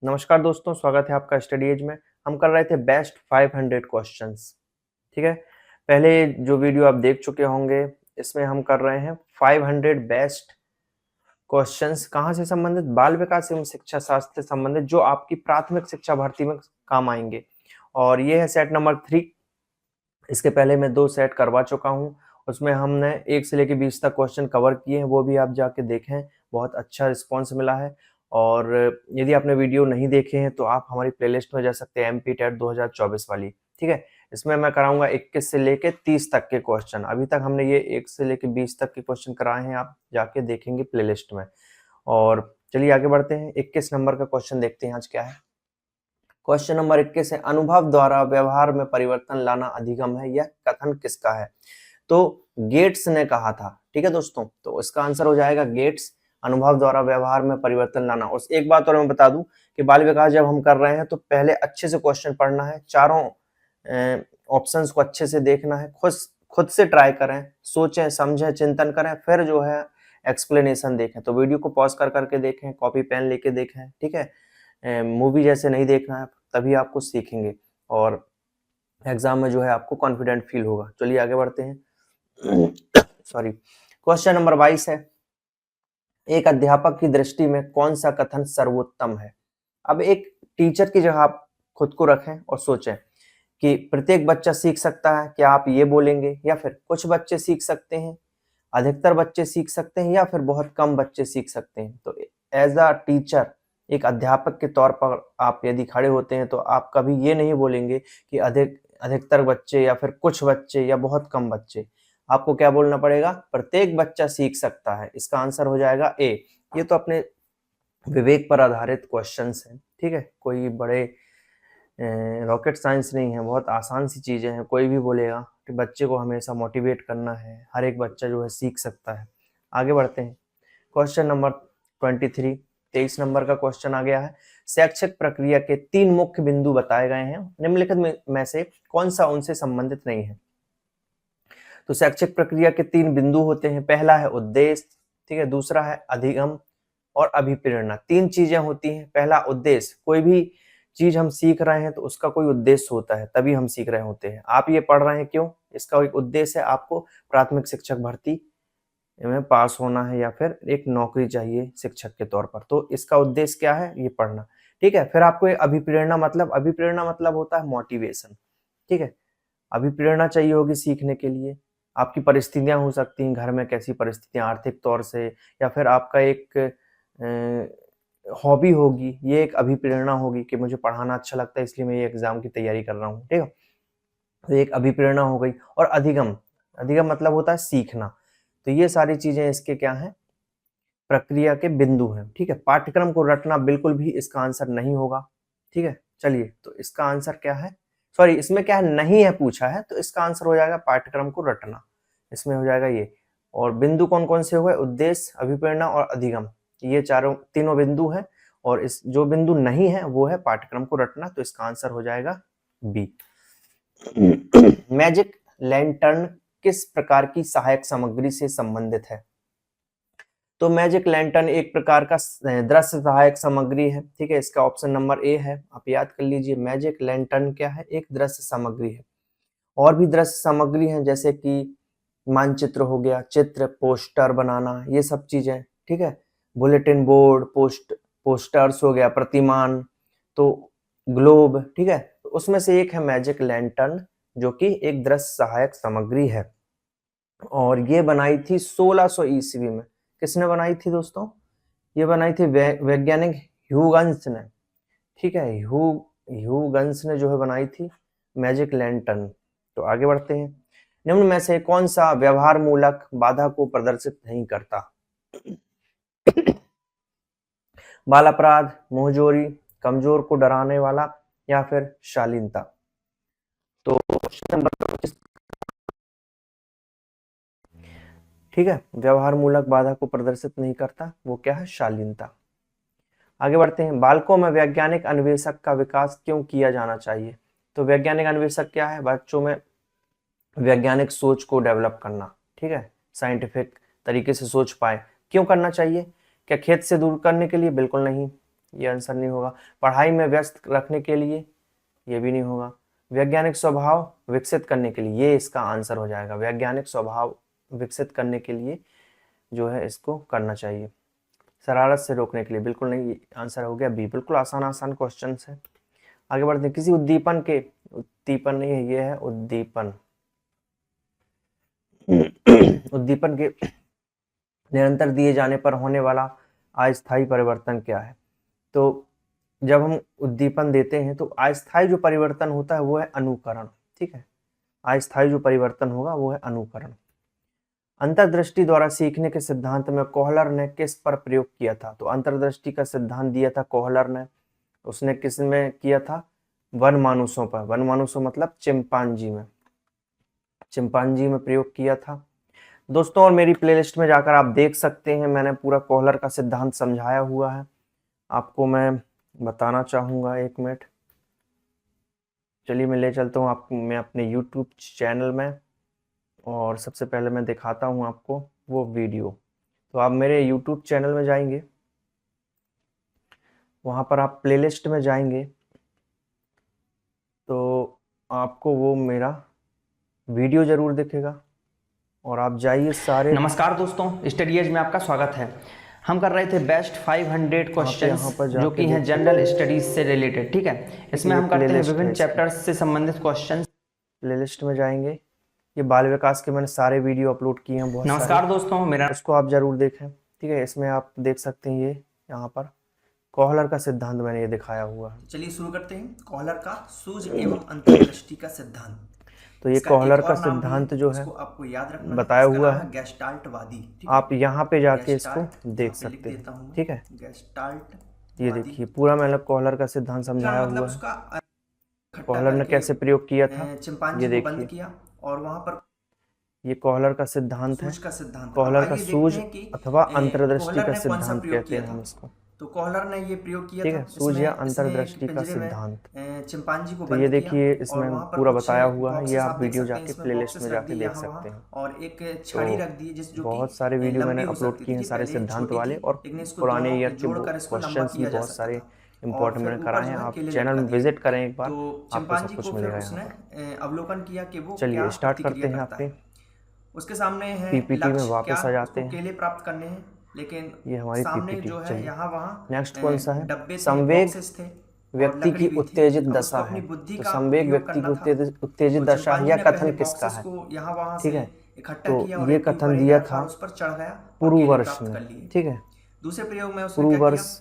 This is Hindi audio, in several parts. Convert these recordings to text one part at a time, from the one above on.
नमस्कार दोस्तों, स्वागत है आपका स्टडी एज में। हम कर रहे थे बेस्ट 500 क्वेश्चंस। ठीक है, पहले जो वीडियो आप देख चुके होंगे, इसमें हम कर रहे हैं 500 बेस्ट क्वेश्चंस कहाँ से संबंधित, बाल विकास एवं शिक्षा शास्त्र से संबंधित, जो आपकी प्राथमिक शिक्षा भर्ती में काम आएंगे। और ये है सेट नंबर 3। इसके पहले मैं 2 सेट करवा चुका हूँ, उसमें हमने 1 से लेकर 20 तक क्वेश्चन कवर किए हैं, वो भी आप जाके देखें, बहुत अच्छा रिस्पॉन्स मिला है। और यदि आपने वीडियो नहीं देखे हैं तो आप हमारी प्लेलिस्ट में जा सकते हैं, एमपी टेट 2024 वाली। ठीक है, इसमें मैं कराऊंगा 21 से लेके 30 तक के क्वेश्चन। अभी तक हमने ये 1 से लेके 20 तक के क्वेश्चन कराए हैं, आप जाके देखेंगे प्लेलिस्ट में। और चलिए आगे बढ़ते हैं, 21 नंबर का क्वेश्चन देखते हैं आज क्या है। क्वेश्चन नंबर 21 है, अनुभव द्वारा व्यवहार में परिवर्तन लाना अधिगम है, यह कथन किसका है? तो गेट्स ने कहा था। ठीक है दोस्तों, तो इसका आंसर हो जाएगा गेट्स, अनुभव द्वारा व्यवहार में परिवर्तन लाना। और एक बात और मैं बता दूं कि बाल विकास जब हम कर रहे हैं तो पहले अच्छे से क्वेश्चन पढ़ना है, चारों ऑप्शंस को अच्छे से देखना है, खुद से ट्राई करें, सोचें समझें चिंतन करें, फिर जो है एक्सप्लेनेशन देखें। तो वीडियो को पॉज कर करके देखें, कॉपी पेन लेके देखें। ठीक है, मूवी जैसे नहीं देखना है, तभी आपको सीखेंगे और एग्जाम में जो है आपको कॉन्फिडेंट फील होगा। चलिए आगे बढ़ते हैं। सॉरी, क्वेश्चन नंबर 22 है, एक अध्यापक की दृष्टि में कौन सा कथन सर्वोत्तम है? अब एक टीचर की जगह आप खुद को रखें और सोचें कि प्रत्येक बच्चा सीख सकता है, क्या आप ये बोलेंगे, या फिर कुछ बच्चे सीख सकते हैं, अधिकतर बच्चे सीख सकते हैं, या फिर बहुत कम बच्चे सीख सकते हैं? तो एज अ टीचर, एक अध्यापक के तौर पर आप यदि खड़े होते हैं तो आप कभी ये नहीं बोलेंगे कि अधिकतर बच्चे या फिर कुछ बच्चे या बहुत कम बच्चे। आपको क्या बोलना पड़ेगा? प्रत्येक बच्चा सीख सकता है। इसका आंसर हो जाएगा ए। ये तो अपने विवेक पर आधारित क्वेश्चंस हैं। ठीक है, कोई बड़े रॉकेट साइंस नहीं है, बहुत आसान सी चीजें हैं। कोई भी बोलेगा कि बच्चे को हमेशा मोटिवेट करना है, हर एक बच्चा जो है सीख सकता है। आगे बढ़ते हैं, क्वेश्चन नंबर 23, 23 नंबर का क्वेश्चन आ गया है। शैक्षिक प्रक्रिया के 3 मुख्य बिंदु बताए गए हैं, निम्नलिखित में से कौन सा उनसे संबंधित नहीं है? तो शैक्षिक प्रक्रिया के 3 बिंदु होते हैं, पहला है उद्देश्य, ठीक है, दूसरा है अधिगम और अभिप्रेरणा। 3 चीजें होती हैं। पहला उद्देश्य, कोई भी चीज हम सीख रहे हैं तो उसका कोई उद्देश्य होता है, तभी हम सीख रहे होते हैं। आप ये पढ़ रहे हैं क्यों? इसका एक उद्देश्य है, आपको प्राथमिक शिक्षक भर्ती में पास होना है या फिर एक नौकरी चाहिए शिक्षक के तौर पर, तो इसका उद्देश्य क्या है? ये पढ़ना। ठीक है, फिर आपको एक अभिप्रेरणा मतलब होता है मोटिवेशन। ठीक है, अभिप्रेरणा चाहिए होगी सीखने के लिए। आपकी परिस्थितियां हो सकती हैं, घर में कैसी परिस्थितियां आर्थिक तौर से, या फिर आपका एक हॉबी होगी, ये एक अभिप्रेरणा होगी कि मुझे पढ़ाना अच्छा लगता है इसलिए मैं ये एग्जाम की तैयारी कर रहा हूँ। ठीक है, तो एक अभिप्रेरणा हो गई। और अधिगम, अधिगम मतलब होता है सीखना। तो ये सारी चीजें इसके क्या हैं? प्रक्रिया के बिंदु हैं। ठीक है, पाठ्यक्रम को रटना बिल्कुल भी इसका आंसर नहीं होगा। ठीक है, चलिए, तो इसका आंसर क्या है? सॉरी, इसमें क्या है, नहीं है पूछा है, तो इसका आंसर हो जाएगा पाठ्यक्रम को रटना, इसमें हो जाएगा ये। और बिंदु कौन कौन से हो गए? उद्देश्य, अभिप्रेरणा और अधिगम, ये तीनों बिंदु हैं। और इस जो बिंदु नहीं है वो है पाठ्यक्रम को रटना, तो इसका आंसर हो जाएगा बी। मैजिक लैंटर्न किस प्रकार की सहायक सामग्री से संबंधित है? तो मैजिक लैंटर्न एक प्रकार का दृश्य सहायक सामग्री है। ठीक है, इसका ऑप्शन नंबर ए है, आप याद कर लीजिए। मैजिक लैंटर्न क्या है? एक दृश्य सामग्री है। और भी दृश्य सामग्री है, जैसे कि मानचित्र हो गया, चित्र, पोस्टर बनाना, ये सब चीजें। ठीक है, बुलेटिन बोर्ड, पोस्टर्स हो गया, प्रतिमान, तो ग्लोब। ठीक है, तो उसमें से एक है मैजिक लैंटर्न, जो कि एक दृश्य सहायक सामग्री है। और ये बनाई थी 1600 ईस्वी में। किसने बनाई थी दोस्तों? ये बनाई थी वैज्ञानिक ह्यूगन्स ने। ठीक है, ह्यूगन्स ने जो है बनाई थी मैजिक लैंटर्न। तो आगे बढ़ते हैं, निम्न में से कौन सा व्यवहार मूलक बाधा को प्रदर्शित नहीं करता? बाल अपराध, मुंहजोरी, कमजोर को डराने वाला, या फिर शालीनता? तो क्वेश्चन नंबर 25, ठीक है, व्यवहार मूलक बाधा को प्रदर्शित नहीं करता, वो क्या है? शालीनता। आगे बढ़ते हैं, बालकों में वैज्ञानिक अन्वेषक का विकास क्यों किया जाना चाहिए? तो वैज्ञानिक अन्वेषक क्या है? बच्चों में वैज्ञानिक सोच को डेवलप करना। ठीक है, साइंटिफिक तरीके से सोच पाए। क्यों करना चाहिए? क्या खेत से दूर करने के लिए? बिल्कुल नहीं। ये आंसर नहीं होगा। पढ़ाई में व्यस्त रखने के लिए, ये भी नहीं होगा। वैज्ञानिक स्वभाव विकसित करने के लिए, ये इसका आंसर हो जाएगा। वैज्ञानिक स्वभाव विकसित करने के लिए जो है इसको करना चाहिए। शरारत से रोकने के लिए, बिल्कुल नहीं, आंसर हो गया बी। बिल्कुल आसान आसान क्वेश्चन है। आगे बढ़ते हैं। किसी उद्दीपन के, उद्दीपन नहीं है, ये है उद्दीपन। उद्दीपन के निरंतर दिए जाने पर होने वाला अस्थायी परिवर्तन क्या है? तो जब हम उद्दीपन देते हैं तो अस्थायी जो परिवर्तन होता है वो है अनुकरण। ठीक है, अस्थायी जो परिवर्तन होगा वो है अनुकरण। अंतर्दृष्टि द्वारा सीखने के सिद्धांत में कोहलर ने किस पर प्रयोग किया था? तो अंतर्दृष्टि का सिद्धांत दिया था कोहलर ने, उसने किस में किया था? वन मानुषों पर। वन मानुषों मतलब चिंपांजी में, चिंपांजी में प्रयोग किया था दोस्तों। और मेरी प्लेलिस्ट में जाकर आप देख सकते हैं, मैंने पूरा कोहलर का सिद्धांत समझाया हुआ है। आपको मैं बताना चाहूँगा, एक मिनट, चलिए मैं ले चलता हूँ आपको मैं अपने यूट्यूब चैनल में, और सबसे पहले मैं दिखाता हूँ आपको वो वीडियो। तो आप मेरे यूट्यूब चैनल में जाएंगे, वहाँ पर आप प्लेलिस्ट में जाएंगे तो आपको वो मेरा वीडियो ज़रूर दिखेगा, और आप जाइए सारे। नमस्कार दोस्तों, स्टडी एज में आपका स्वागत है। हम कर रहे थे बेस्ट 500 क्वेश्चंस जो कि हैं जनरल स्टडीज से रिलेटेड। ठीक है, इसमें हम करते हैं विभिन्न चैप्टर्स से संबंधित क्वेश्चंस। प्लेलिस्ट में जाएंगे, ये बाल विकास के मैंने सारे वीडियो अपलोड किए हैं बहुत नमस्कार सारे, दोस्तों, मेरा उसको आप जरूर देखें। ठीक है, इसमें आप देख सकते हैं, ये यहाँ पर कोहलर का सिद्धांत मैंने ये दिखाया हुआ है। चलिए शुरू करते हैं। कोहलर का सूझ एवं अंतर्दृष्टि का सिद्धांत। तो ये कोहलर का सिद्धांत जो है आपको याद रखना बताया हुआ है, गेस्टाल्टवादी। आप यहाँ पे जाके इसको देख सकते हैं। ठीक है, गेस्टाल्ट, ये देखिए पूरा मैंने कोहलर का सिद्धांत समझाया हुआ है। कोहलर ने कैसे प्रयोग किया था, ये देखिए, और वहां पर ये कोहलर का सिद्धांत है। सूझ का सिद्धांत। कोहलर का सूझ अथवा अंतर्दृष्टि का सिद्धांत कहते हैं हम इसको। तो कोहलर ने ये प्रयोग किया ठीक है, सूझ या अंतर्दृष्टि का सिद्धांत। तो ये देखिए इसमें पूरा बताया हुआ है, ये आप वीडियो जाके प्लेलिस्ट में जाके देख सकते हैं। और एक छड़ी रख दी तो बहुत सारे वीडियो मैंने अपलोड किए हैं सारे सिद्धांत वाले, और पुराने ईयर के क्वेश्चंस भी बहुत सारे इंपॉर्टेंट मैंने कराए हैं। आप चैनल में विजिट करें एक बार, आपको सब कुछ मिलेगा यहाँ पर। अवलोकन किया कि वो चलिए स्टार्ट करते हैं। आपके उसके सामने है पीपीटी में वापस आ जाते हैं। केले प्राप्त करने हैं, लेकिन ये हमारी सामने पीपीटी जो है चलिए यहाँ वहाँ नेक्स्ट कौन सा है? डब्बे थे, संवेग बॉक्सेस थे, व्यक्ति की उत्तेजित दशा है। तो संवेग व्यक्ति की उत्तेजित दशा है, यह कथन किसका है? ठीक है, तो ये कथन दिया था पुरुवर्ष में। ठीक है, दूसरे प्रयोग में पुरुवर्ष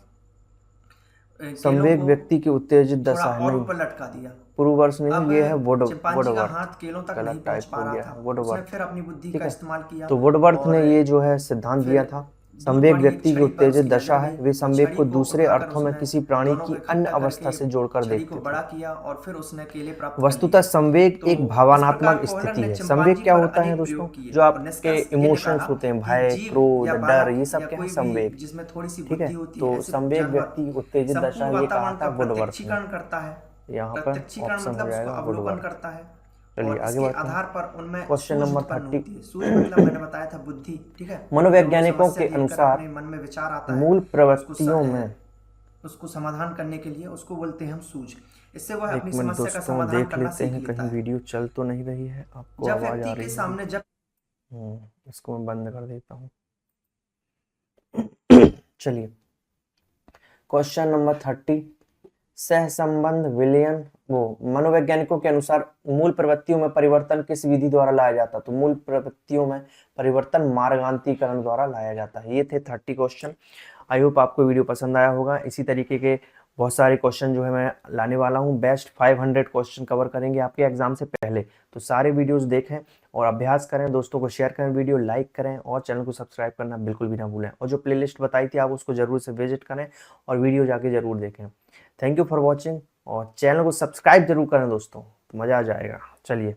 संवेग व्यक्ति की उत्तेजित दशा है, नहीं लटका दिया। पुरुवर्ष नहीं, ये है वुडवर्थ। हाथ केलों तक गलत नहीं टाइप पहुंच पा हो रहा गया था, है, वुडवर्थ। फिर अपनी बुद्धि ठीक का है, इस्तेमाल किया। तो वुडवर्थ ने ये जो है सिद्धांत दिया था, संवेग व्यक्ति की उत्तेजित दशा है। वे संवेग को दूसरे अर्थों में किसी प्राणी की अन्य अवस्था से जोड़कर देखते थे। किया और फिर उसने केले प्राप्त वस्तुतः संवेग एक भावनात्मक स्थिति है। संवेग क्या होता है दोस्तों? जो आपके इमोशंस होते हैं, भय, क्रोध, डर, ये सब क्या है? संवेग। जिसमें थोड़ी सी ठीक है, तो संवेग व्यक्ति की उत्तेजित दशा ये कहा था वुडवर्थ ने। करता है। यहाँ पर ऑप्शन हो जाएगा वुडवर्थ। करता है। चलिए आगे बढ़ते हैं। आधार पर उनमें क्वेश्चन नंबर 30। सूझ मतलब मैंने बताया था बुद्धि। ठीक है, मनोवैज्ञानिकों के अनुसार मन में विचार आता है, मूल प्रवृत्तियों में, उसको समाधान करने के लिए उसको बोलते हैं हम सूझ। इससे वह एक मिनट दोस्तों देख लेते हैं कहीं वीडियो चल तो नहीं रही है, आपको आवाज आ रही है? सामने जब इसको मैं बंद कर देता हूँ। चलिए क्वेश्चन नंबर 30। सहसंबंध विलयन, वो मनोवैज्ञानिकों के अनुसार मूल प्रवृत्तियों में परिवर्तन किस विधि द्वारा लाया जाता? तो मूल प्रवृत्तियों में परिवर्तन मार्गांतीकरण द्वारा लाया जाता है। ये थे 30 क्वेश्चन। आई होप आपको वीडियो पसंद आया होगा। इसी तरीके के बहुत सारे क्वेश्चन जो है मैं लाने वाला हूँ। बेस्ट 500 क्वेश्चन कवर करेंगे आपके एग्जाम से पहले, तो सारे वीडियोस देखें और अभ्यास करें। दोस्तों को शेयर करें, वीडियो लाइक करें, और चैनल को सब्सक्राइब करना बिल्कुल भी ना भूलें। और जो प्लेलिस्ट बताई थी आप उसको जरूर से विजिट करें और वीडियो जाके जरूर देखें। थैंक यू फॉर वॉचिंग, और चैनल को सब्सक्राइब जरूर करें दोस्तों, तो मज़ा आ जाएगा। चलिए।